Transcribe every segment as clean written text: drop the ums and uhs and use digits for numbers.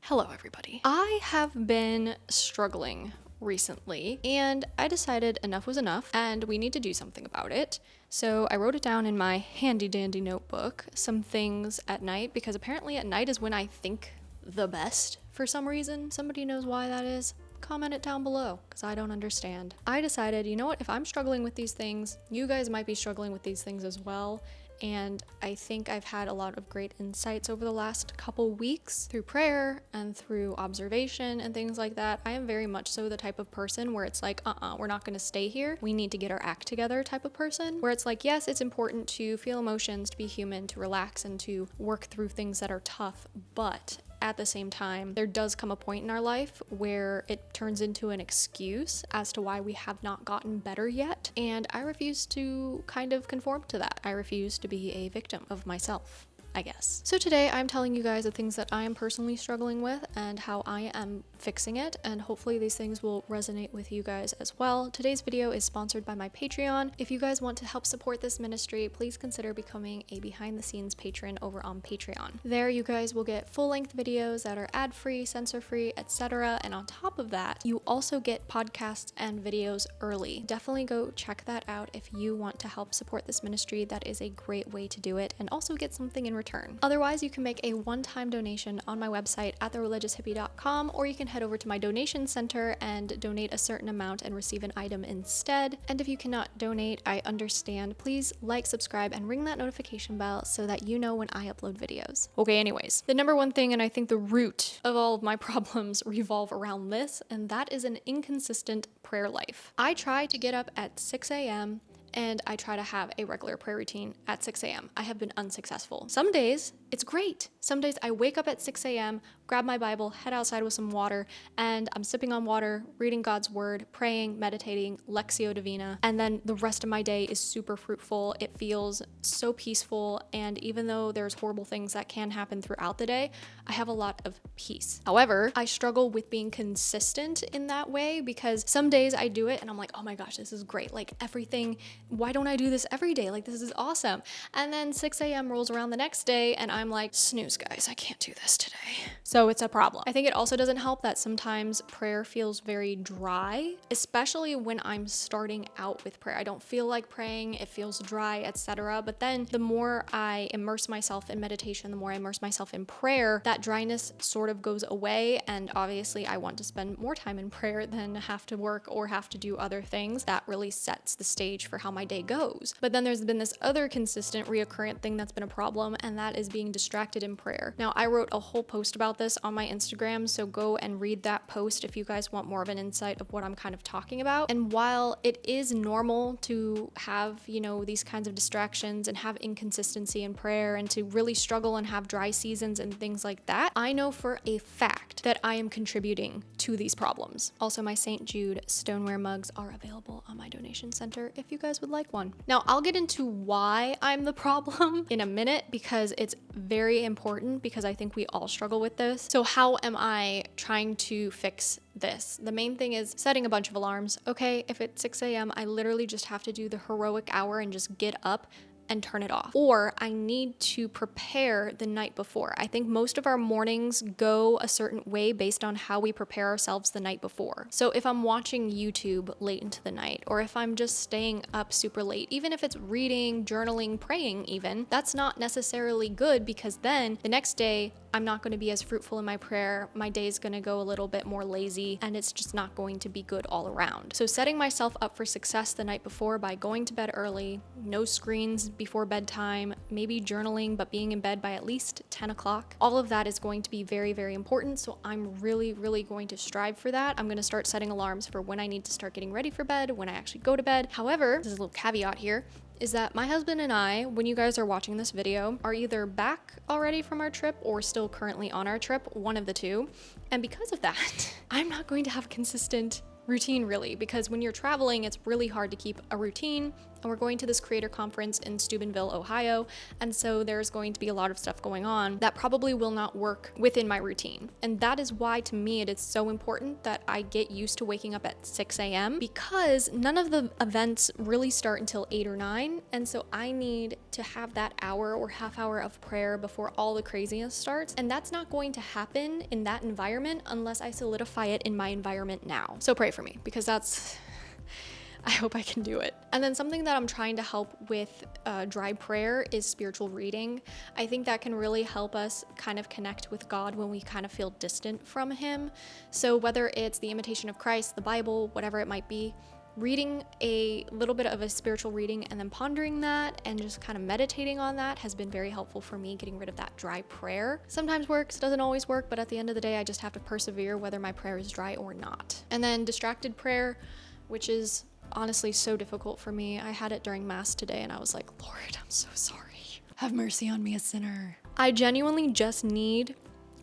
Hello, everybody. I have been struggling recently, and I decided enough was enough, and we need to do something about it. So I wrote it down in my handy dandy notebook, some things at night, because apparently at night is when I think the best for some reason. Somebody knows why that is? Comment it down below, because I don't understand. I decided, you know what, if I'm struggling with these things, you guys might be struggling with these things as well. And I think I've had a lot of great insights over the last couple weeks through prayer and through observation and things like that. I am very much so the type of person where it's like, we're not going to stay here. We need to get our act together type of person. Where it's like, yes, it's important to feel emotions, to be human, to relax, and to work through things that are tough. But at the same time, there does come a point in our life where it turns into an excuse as to why we have not gotten better yet. And I refuse to kind of conform to that. I refuse to be a victim of myself, I guess. So today I'm telling you guys the things that I am personally struggling with and how I am fixing it, and hopefully these things will resonate with you guys as well. Today's video is sponsored by my Patreon. If you guys want to help support this ministry, please consider becoming a behind the scenes patron over on Patreon. There you guys will get full-length videos that are ad-free, censor-free, etc. And on top of that, you also get podcasts and videos early. Definitely go check that out if you want to help support this ministry. That is a great way to do it, and also get something in return. Otherwise, you can make a one-time donation on my website at thereligioushippie.com, or you can head over to my donation center and donate a certain amount and receive an item instead. And if you cannot donate, I understand. Please like, subscribe, and ring that notification bell so that you know when I upload videos. Okay, anyways, the number one thing, and I think the root of all of my problems revolve around this, and that is an inconsistent prayer life. I try to get up at 6 a.m. and I try to have a regular prayer routine at 6 a.m. I have been unsuccessful. Some days it's great. Some days I wake up at 6 a.m., grab my Bible, head outside with some water, and I'm sipping on water, reading God's word, praying, meditating, Lectio Divina, and then the rest of my day is super fruitful. It feels so peaceful, and even though there's horrible things that can happen throughout the day, I have a lot of peace. However, I struggle with being consistent in that way, because some days I do it and I'm like, oh my gosh, this is great. Like everything, why don't I do this every day? Like this is awesome. And then 6 a.m. rolls around the next day and I'm like, snooze guys, I can't do this today. So it's a problem. I think it also doesn't help that sometimes prayer feels very dry, especially when I'm starting out with prayer. I don't feel like praying, it feels dry, etc. But then the more I immerse myself in meditation, the more I immerse myself in prayer, that dryness sort of goes away. And obviously I want to spend more time in prayer than have to work or have to do other things. That really sets the stage for how my day goes. But then there's been this other consistent reoccurrent thing that's been a problem, and that is being distracted in prayer. Now, I wrote a whole post about this on my Instagram, so go and read that post if you guys want more of an insight of what I'm kind of talking about. And while it is normal to have, these kinds of distractions and have inconsistency in prayer and to really struggle and have dry seasons and things like that, I know for a fact that I am contributing to these problems. Also, my St. Jude stoneware mugs are available on my donation center if you guys would like one. Now, I'll get into why I'm the problem in a minute, because it's very important, because I think we all struggle with this. So how am I trying to fix this? The main thing is setting a bunch of alarms. Okay, if it's 6 a.m., I literally just have to do the heroic hour and just get up and turn it off. Or I need to prepare the night before. I think most of our mornings go a certain way based on how we prepare ourselves the night before. So if I'm watching YouTube late into the night, or if I'm just staying up super late, even if it's reading, journaling, praying even, that's not necessarily good, because then the next day I'm not going to be as fruitful in my prayer. My day is going to go a little bit more lazy, and it's just not going to be good all around. So setting myself up for success the night before by going to bed early, no screens before bedtime, maybe journaling, but being in bed by at least 10 o'clock. All of that is going to be very, very important. So I'm really, really going to strive for that. I'm going to start setting alarms for when I need to start getting ready for bed, when I actually go to bed. However, there's a little caveat here, is that my husband and I, when you guys are watching this video, are either back already from our trip or still currently on our trip, one of the two. And because of that, I'm not going to have a consistent routine really, because when you're traveling, it's really hard to keep a routine And we're going to this creator conference in Steubenville, Ohio. And so there's going to be a lot of stuff going on that probably will not work within my routine. And that is why, to me, it is so important that I get used to waking up at 6 a.m. because none of the events really start until 8 or 9. And so I need to have that hour or half hour of prayer before all the craziness starts. And that's not going to happen in that environment unless I solidify it in my environment now. So pray for me, because I hope I can do it. And then something that I'm trying to help with dry prayer is spiritual reading. I think that can really help us kind of connect with God when we kind of feel distant from Him. So whether it's the Imitation of Christ, the Bible, whatever it might be, reading a little bit of a spiritual reading and then pondering that and just kind of meditating on that has been very helpful for me, getting rid of that dry prayer. Sometimes works, doesn't always work, but at the end of the day, I just have to persevere whether my prayer is dry or not. And then distracted prayer, which is honestly so difficult for me. I had it during Mass today and I was like, Lord, I'm so sorry. Have mercy on me, a sinner. I genuinely just need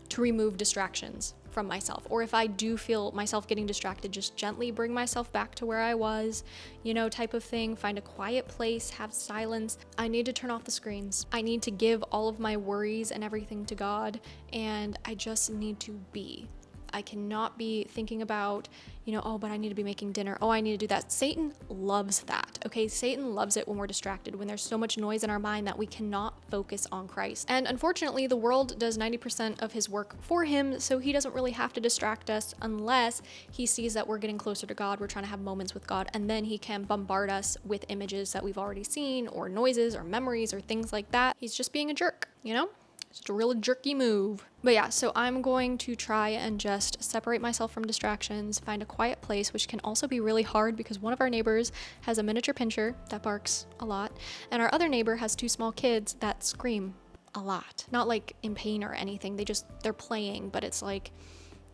to remove distractions from myself. Or if I do feel myself getting distracted, just gently bring myself back to where I was, type of thing. Find a quiet place, have silence. I need to turn off the screens. I need to give all of my worries and everything to God, and I just need to be. I cannot be thinking about, oh, but I need to be making dinner. Oh, I need to do that. Satan loves that. Okay. Satan loves it when we're distracted, when there's so much noise in our mind that we cannot focus on Christ. And unfortunately, the world does 90% of his work for him. So he doesn't really have to distract us unless he sees that we're getting closer to God. We're trying to have moments with God. And then he can bombard us with images that we've already seen, or noises or memories or things like that. He's just being a jerk, Just a real jerky move. But yeah, so I'm going to try and just separate myself from distractions, find a quiet place, which can also be really hard because one of our neighbors has a miniature pinscher that barks a lot, and our other neighbor has 2 small kids that scream a lot. Not like in pain or anything, they're playing, but it's like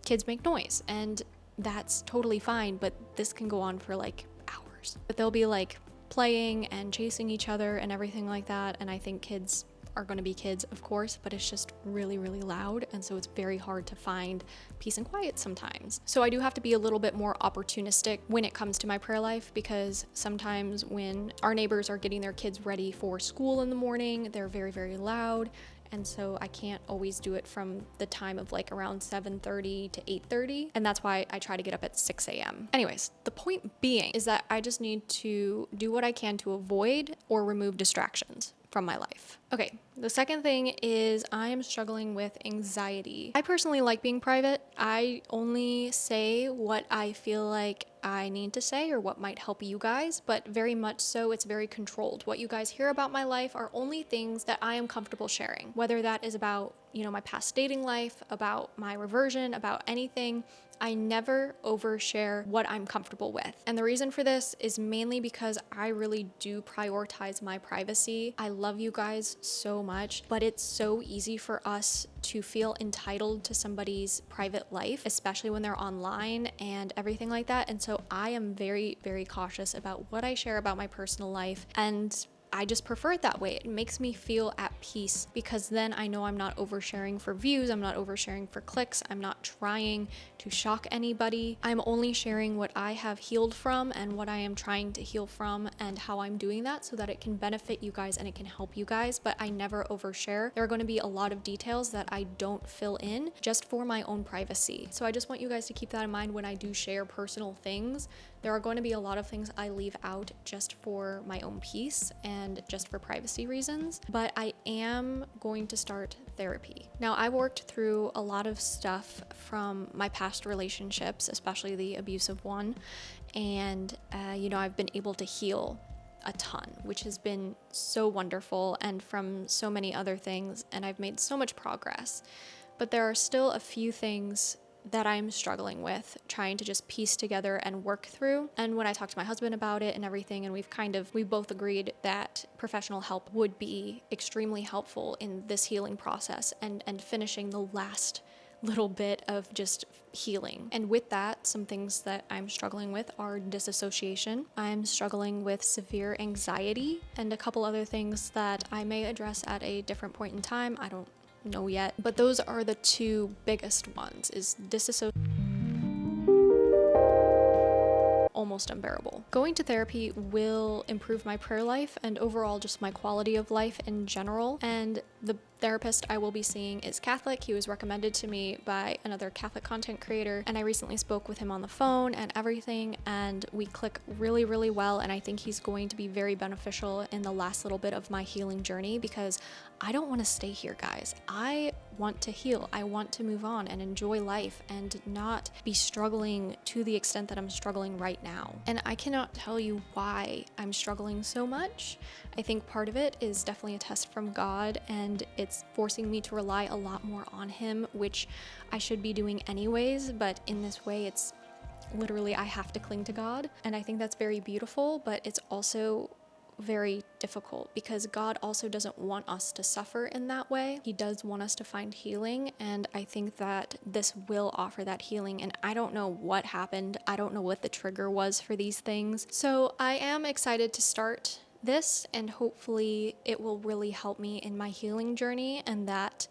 kids make noise, and that's totally fine, but this can go on for like hours. But they'll be like playing and chasing each other and everything like that, and I think kids are going to be kids, of course, but it's just really, really loud. And so it's very hard to find peace and quiet sometimes. So I do have to be a little bit more opportunistic when it comes to my prayer life, because sometimes when our neighbors are getting their kids ready for school in the morning, they're very, very loud. And so I can't always do it from the time of like around 7:30 to 8:30. And that's why I try to get up at 6 a.m. Anyways, the point being is that I just need to do what I can to avoid or remove distractions from my life. Okay, the second thing is I am struggling with anxiety. I personally like being private. I only say what I feel like I need to say or what might help you guys, but very much so it's very controlled. What you guys hear about my life are only things that I am comfortable sharing, whether that is about, my past dating life, about my reversion, about anything. I never overshare what I'm comfortable with. And the reason for this is mainly because I really do prioritize my privacy. I love you guys so much, but it's so easy for us to feel entitled to somebody's private life, especially when they're online and everything like that. And so I am very, very cautious about what I share about my personal life, and I just prefer it that way. It makes me feel at peace because then I know I'm not oversharing for views, I'm not oversharing for clicks, I'm not trying to shock anybody. I'm only sharing what I have healed from and what I am trying to heal from and how I'm doing that so that it can benefit you guys and it can help you guys, but I never overshare. There are going to be a lot of details that I don't fill in just for my own privacy. So I just want you guys to keep that in mind when I do share personal things. There are going to be a lot of things I leave out just for my own peace and just for privacy reasons, but I am going to start therapy. Now, I've worked through a lot of stuff from my past relationships, especially the abusive one, and I've been able to heal a ton, which has been so wonderful, and from so many other things, and I've made so much progress. But there are still a few things that I'm struggling with, trying to just piece together and work through. And when I talked to my husband about it and everything, and we both agreed that professional help would be extremely helpful in this healing process and finishing the last little bit of just healing. And with that, some things that I'm struggling with are disassociation. I'm struggling with severe anxiety and a couple other things that I may address at a different point in time. I don't know yet, but those are the 2 biggest ones, is disassociation. Oh almost unbearable. Going to therapy will improve my prayer life and overall just my quality of life in general. And the therapist I will be seeing is Catholic. He was recommended to me by another Catholic content creator, and I recently spoke with him on the phone and everything, and we click really, really well. And I think he's going to be very beneficial in the last little bit of my healing journey, because I don't want to stay here, guys. I want to heal. I want to move on and enjoy life and not be struggling to the extent that I'm struggling right now. And I cannot tell you why I'm struggling so much. I think part of it is definitely a test from God, and it's forcing me to rely a lot more on Him, which I should be doing anyways, but in this way it's literally I have to cling to God. And I think that's very beautiful, but it's also very difficult because God also doesn't want us to suffer in that way. He does want us to find healing, and I think that this will offer that healing. And I don't know what happened. I don't know what the trigger was for these things. So I am excited to start this, and hopefully it will really help me in my healing journey, and that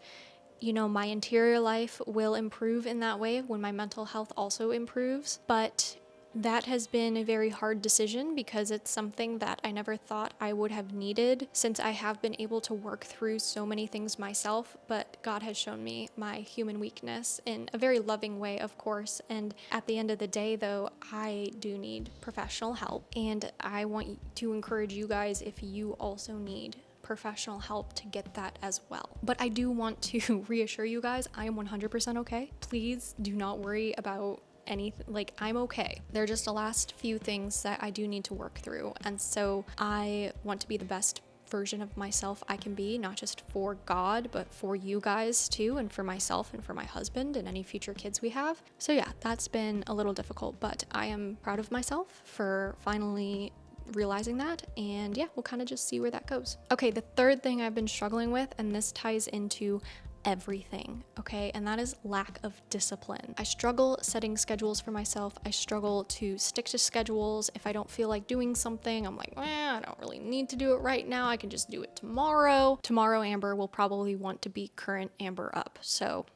my interior life will improve in that way when my mental health also improves. But that has been a very hard decision because it's something that I never thought I would have needed, since I have been able to work through so many things myself, but God has shown me my human weakness in a very loving way, of course. And at the end of the day, though, I do need professional help, and I want to encourage you guys, if you also need professional help, to get that as well. But I do want to reassure you guys, I am 100% okay. Please do not worry about anything. Like, I'm okay. There are just the last few things that I do need to work through, and so I want to be the best version of myself I can be, not just for God, but for you guys too, and for myself and for my husband and any future kids we have. So yeah, that's been a little difficult, but I am proud of myself for finally realizing that, and yeah, we'll kind of just see where that goes. Okay, the third thing I've been struggling with, and this ties into everything, okay, and that is lack of discipline. I struggle setting schedules for myself. I struggle to stick to schedules. If I don't feel like doing something, I'm like, I don't really need to do it right now. I can just do it tomorrow. Tomorrow, Amber will probably want to be current Amber up. So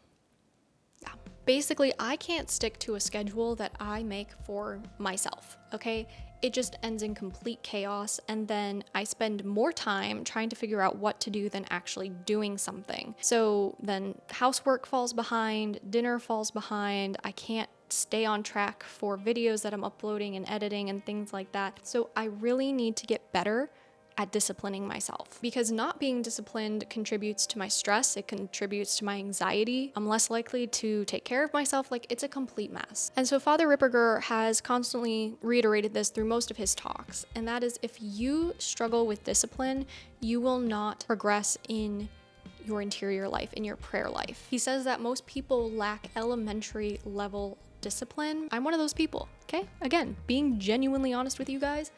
yeah, basically, I can't stick to a schedule that I make for myself, okay? It just ends in complete chaos, and then I spend more time trying to figure out what to do than actually doing something. So then housework falls behind, dinner falls behind, I can't stay on track for videos that I'm uploading and editing and things like that. So I really need to get better at disciplining myself, because not being disciplined contributes to my stress. It contributes to my anxiety. I'm less likely to take care of myself. Like, it's a complete mess. And so Father Ripperger has constantly reiterated this through most of his talks, and that is, if you struggle with discipline, you will not progress in your interior life, in your prayer life. He says that most people lack elementary level discipline. I'm one of those people, okay? Again, being genuinely honest with you guys,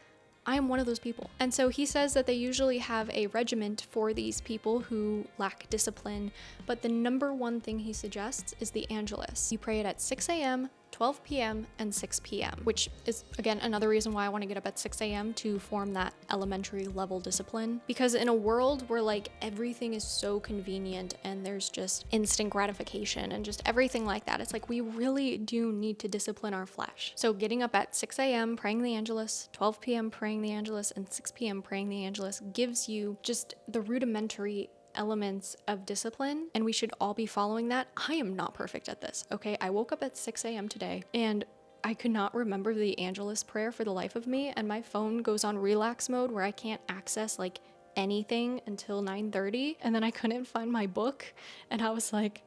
I am one of those people. And so he says that they usually have a regiment for these people who lack discipline, but the number one thing he suggests is the Angelus. You pray it at 6 a.m., 12 p.m., and 6 p.m., which is, again, another reason why I want to get up at 6 a.m. to form that elementary level discipline. Because in a world where like everything is so convenient and there's just instant gratification and just everything like that, it's like we really do need to discipline our flesh. So getting up at 6 a.m., praying the Angelus, 12 p.m. praying the Angelus, and 6 p.m. praying the Angelus gives you just the rudimentary elements of discipline, and we should all be following that. I am not perfect at this, okay? I woke up at 6 a.m. today and I could not remember the Angelus prayer for the life of me, and my phone goes on relax mode where I can't access like anything until 9:30, and then I couldn't find my book, and I was like,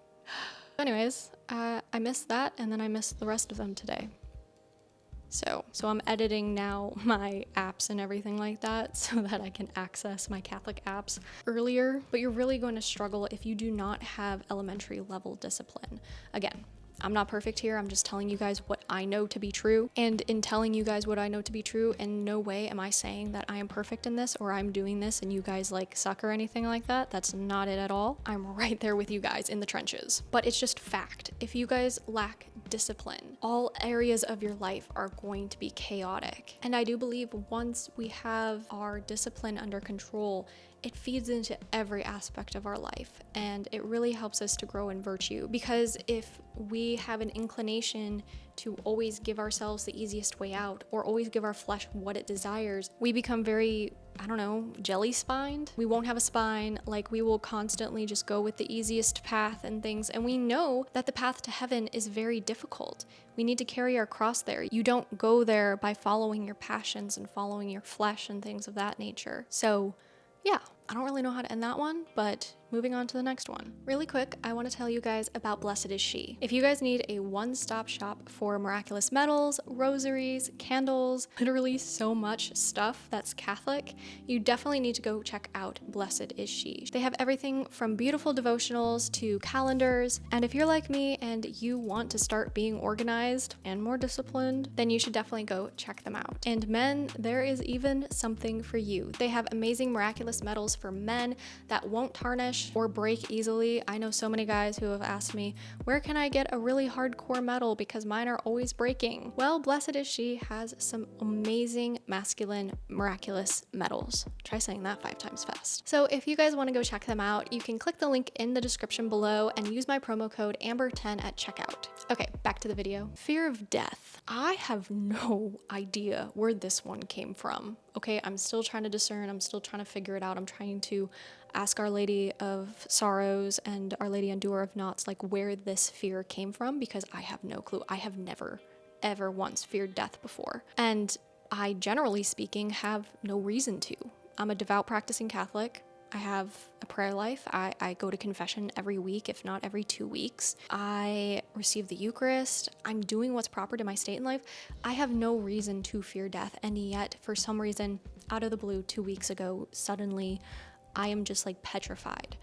anyways, I missed that, and then I missed the rest of them today. So I'm editing now my apps and everything like that so that I can access my Catholic apps earlier, but you're really going to struggle if you do not have elementary level discipline. Again, I'm not perfect here. I'm just telling you guys what I know to be true. And in telling you guys what I know to be true, in no way am I saying that I am perfect in this or I'm doing this and you guys like suck or anything like that. That's not it at all. I'm right there with you guys in the trenches. But it's just fact. If you guys lack discipline, all areas of your life are going to be chaotic. And I do believe once we have our discipline under control, it feeds into every aspect of our life, and it really helps us to grow in virtue. Because if we have an inclination to always give ourselves the easiest way out, or always give our flesh what it desires, we become very, I don't know, jelly spined. We won't have a spine. Like, we will constantly just go with the easiest path and things. And we know that the path to heaven is very difficult. We need to carry our cross there. You don't go there by following your passions and following your flesh and things of that nature. So yeah, I don't really know how to end that one, but moving on to the next one. Really quick, I want to tell you guys about Blessed is She. If you guys need a one-stop shop for miraculous medals, rosaries, candles, literally so much stuff that's Catholic, you definitely need to go check out Blessed is She. They have everything from beautiful devotionals to calendars, and if you're like me and you want to start being organized and more disciplined, then you should definitely go check them out. And men, there is even something for you. They have amazing miraculous medals for men that won't tarnish or break easily. I know so many guys who have asked me, where can I get a really hardcore medal because mine are always breaking? Well, Blessed is She has some amazing masculine miraculous medals. Try saying that 5 times fast. So if you guys want to go check them out, you can click the link in the description below and use my promo code AMBER10 at checkout. Okay, back to the video. Fear of death. I have no idea where this one came from. Okay, I'm still trying to discern. I'm still trying to figure it out. I'm trying to ask Our Lady of Sorrows and Our Lady and Doer of Knots, like, where this fear came from, because I have no clue. I have never, ever once feared death before. And I, generally speaking, have no reason to. I'm a devout practicing Catholic. I have a prayer life. I go to confession every week, if not every 2 weeks. I receive the Eucharist. I'm doing what's proper to my state in life. I have no reason to fear death. And yet, for some reason, out of the blue, 2 weeks ago, suddenly, I am just like petrified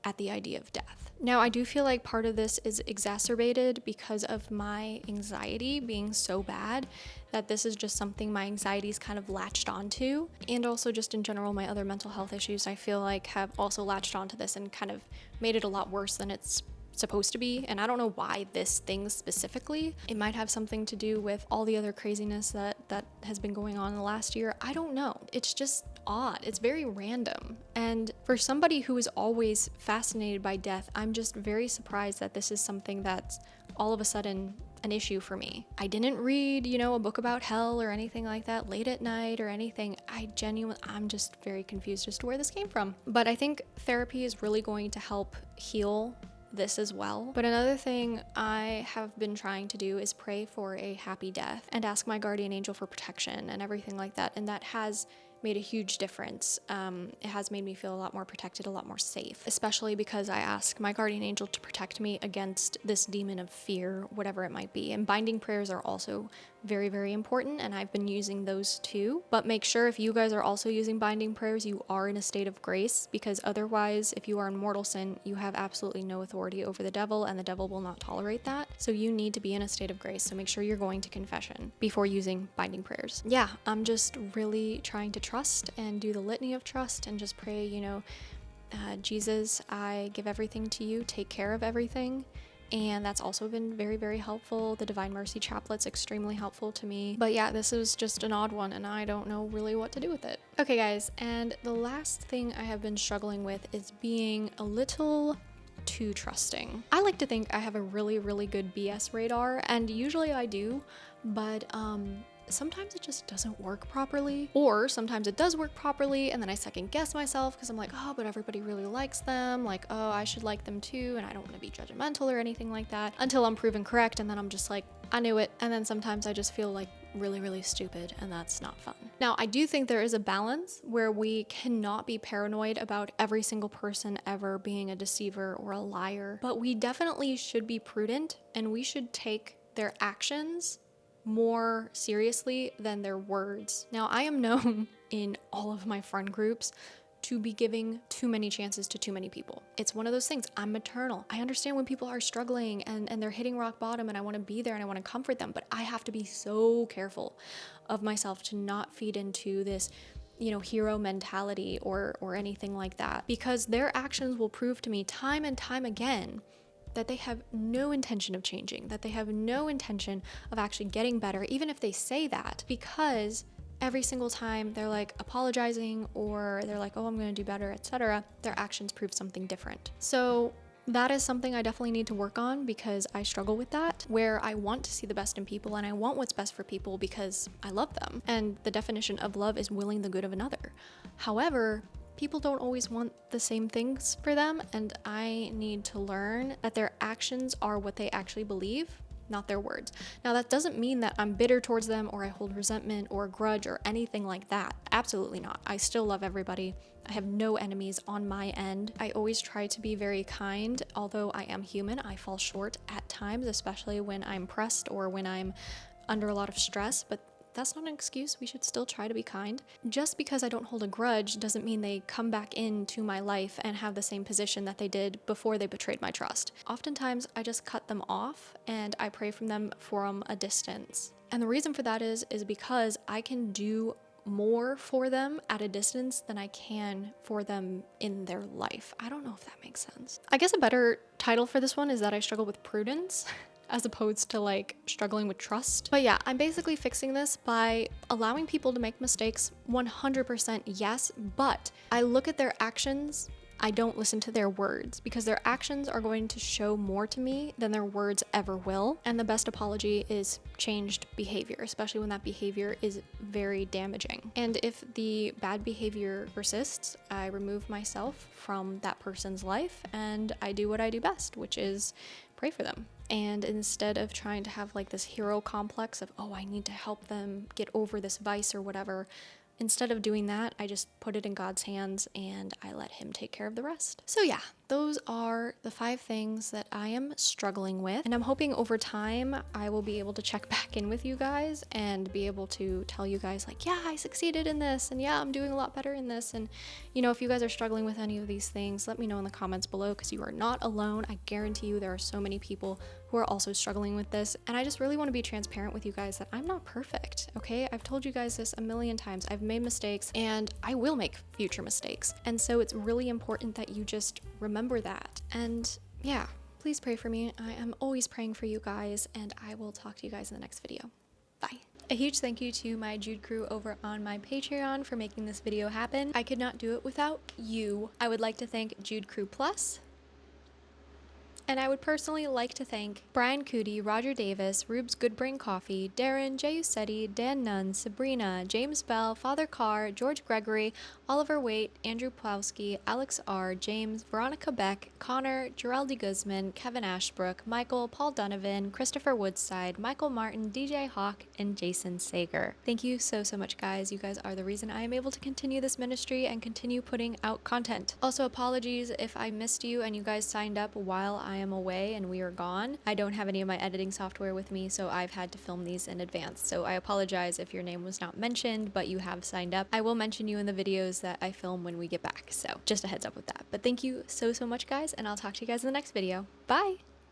at the idea of death. Now, I do feel like part of this is exacerbated because of my anxiety being so bad that this is just something my anxiety's kind of latched onto. And also just in general, my other mental health issues, I feel like, have also latched onto this and kind of made it a lot worse than it's supposed to be. And I don't know why this thing specifically. It might have something to do with all the other craziness that has been going on in the last year. I don't know. It's just odd. It's very random. And for somebody who is always fascinated by death, I'm just very surprised that this is something that's all of a sudden an issue for me. I didn't read, a book about hell or anything like that late at night or anything. I'm just very confused as to where this came from. But I think therapy is really going to help heal this as well. But another thing I have been trying to do is pray for a happy death and ask my guardian angel for protection and everything like that. And that has made a huge difference. It has made me feel a lot more protected, a lot more safe, especially because I ask my guardian angel to protect me against this demon of fear, whatever it might be. And binding prayers are also very, very important, and I've been using those too. But make sure if you guys are also using binding prayers, you are in a state of grace, because otherwise, if you are in mortal sin, you have absolutely no authority over the devil, and the devil will not tolerate that. So you need to be in a state of grace. So make sure you're going to confession before using binding prayers. Yeah, I'm just really trying to trust and do the litany of trust and just pray, Jesus, I give everything to you, take care of everything. And that's also been very, very helpful. The Divine Mercy Chaplet's extremely helpful to me. But yeah, this is just an odd one and I don't know really what to do with it. Okay guys, and the last thing I have been struggling with is being a little too trusting. I like to think I have a really, really good BS radar, and usually I do, but sometimes it just doesn't work properly, or sometimes it does work properly and then I second guess myself because I'm like, oh, but everybody really likes them, like, oh, I should like them too, and I don't want to be judgmental or anything like that, until I'm proven correct, and then I'm just like, I knew it. And then sometimes I just feel like really, really stupid, and that's not fun. Now, I do think there is a balance where we cannot be paranoid about every single person ever being a deceiver or a liar, but we definitely should be prudent, and we should take their actions more seriously than their words. Now, I am known in all of my friend groups to be giving too many chances to too many people. It's one of those things. I'm maternal. I understand when people are struggling and they're hitting rock bottom, and I want to be there and I want to comfort them, but I have to be so careful of myself to not feed into this hero mentality or anything like that, because their actions will prove to me time and time again that they have no intention of changing, that they have no intention of actually getting better, even if they say that, because every single time they're like apologizing or they're like, oh, I'm gonna do better, etc., their actions prove something different. So that is something I definitely need to work on because I struggle with that, where I want to see the best in people and I want what's best for people because I love them. And the definition of love is willing the good of another. However, people don't always want the same things for them, and I need to learn that their actions are what they actually believe, not their words. Now, that doesn't mean that I'm bitter towards them or I hold resentment or a grudge or anything like that. Absolutely not. I still love everybody. I have no enemies on my end. I always try to be very kind. Although I am human, I fall short at times, especially when I'm pressed or when I'm under a lot of stress, but that's not an excuse. We should still try to be kind. Just because I don't hold a grudge doesn't mean they come back into my life and have the same position that they did before they betrayed my trust. Oftentimes, I just cut them off and I pray from them from a distance. And the reason for that is because I can do more for them at a distance than I can for them in their life. I don't know if that makes sense. I guess a better title for this one is that I struggle with prudence as opposed to like struggling with trust. But yeah, I'm basically fixing this by allowing people to make mistakes. 100% yes, but I look at their actions. I don't listen to their words because their actions are going to show more to me than their words ever will. And the best apology is changed behavior, especially when that behavior is very damaging. And if the bad behavior persists, I remove myself from that person's life and I do what I do best, which is pray for them. And instead of trying to have like this hero complex of, oh, I need to help them get over this vice or whatever, instead of doing that, I just put it in God's hands and I let him take care of the rest. So yeah, those are the 5 things that I am struggling with. And I'm hoping over time, I will be able to check back in with you guys and be able to tell you guys like, yeah, I succeeded in this. And yeah, I'm doing a lot better in this. And you know, if you guys are struggling with any of these things, let me know in the comments below because you are not alone. I guarantee you there are so many people who are also struggling with this. And I just really want to be transparent with you guys that I'm not perfect, okay? I've told you guys this a million times. I've made mistakes and I will make future mistakes. And so it's really important that you just remember that. And yeah, please pray for me. I am always praying for you guys and I will talk to you guys in the next video. Bye. A huge thank you to my Jude crew over on my Patreon for making this video happen. I could not do it without you. I would like to thank Jude Crew Plus. And I would personally like to thank Brian Cootie, Roger Davis, Rubes Goodbrain Coffee, Darren, Jay Usetti, Dan Nunn, Sabrina, James Bell, Father Carr, George Gregory, Oliver Waite, Andrew Plowski, Alex R., James, Veronica Beck, Connor, Geraldi Guzman, Kevin Ashbrook, Michael, Paul Donovan, Christopher Woodside, Michael Martin, DJ Hawk, and Jason Sager. Thank you so much, guys. You guys are the reason I am able to continue this ministry and continue putting out content. Also, apologies if I missed you and you guys signed up while I am away and we are gone. I don't have any of my editing software with me, so I've had to film these in advance. So I apologize if your name was not mentioned, but you have signed up. I will mention you in the videos that I film when we get back. So just a heads up with that. But thank you so much, guys, and I'll talk to you guys in the next video. Bye!